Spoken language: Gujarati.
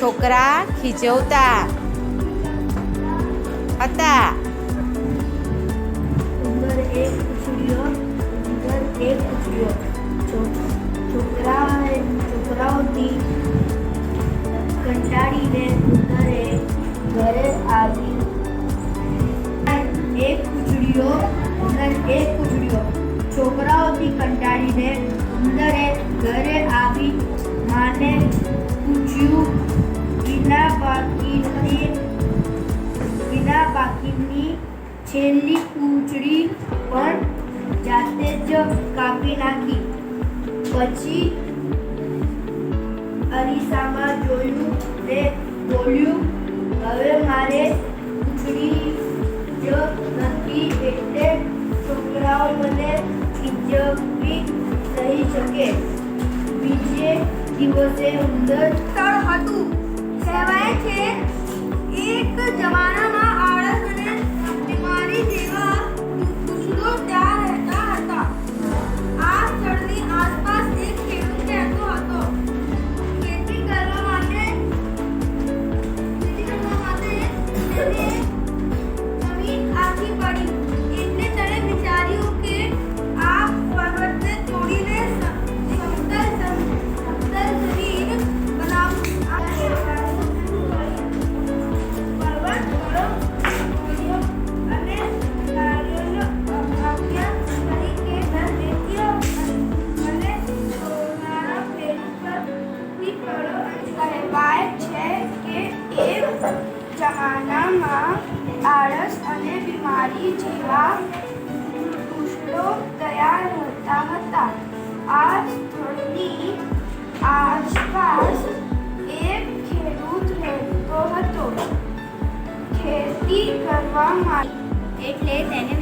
છોકરા ખીજવતા હતા. ઉંદર એક પૂછડ્યો છોકરાઓથી કંટાળીને ઉંદરે ઘરે આવી. છોકરાઓથી કંટાળીને ઉંદરે ઘરે આવી માને પૂછ્યું, વિના બાકીની છેલ્લી પૂંછડી પણ જાતે જ કાપી નાખી. પછી અરીસામાં જોયું ને બોલ્યું, હવે મારે પૂંછડી જ નથી એટલે છોકરાઓ મને ખીજવી નહીં શકે. બીજે દિવસે ઉંદર તળ હતું. કહેવાય છે એક જમાનામાં આળસ અને બીમારી જેવા દુઃખો ત્યાં રહેતા હતા. આ સ્થળની આસપાસ એક ખેડૂત રહેતો હતો. ખેતી કરવા માટે તેને જમીન આખી પડી એટલે તેણે વિચાર્યું કે આ પર્વતને તોડીને સમતલ જમીન બનાવું. પર્વત થોડો અને નારિયેળનો અભ્યાસ તરીકે વેચ્યો અને સોનાના પેપરથી પડો. કહેવાય છે કે એક જમાનામાં આળસ અને બીમારી જેવા દુષ્ટો ત્યાં રહેતા હતા. આ સ્થળની આસપાસ એક ખેડૂત રહેતો હતો. ખેતી કરવા માટે એટલે તેને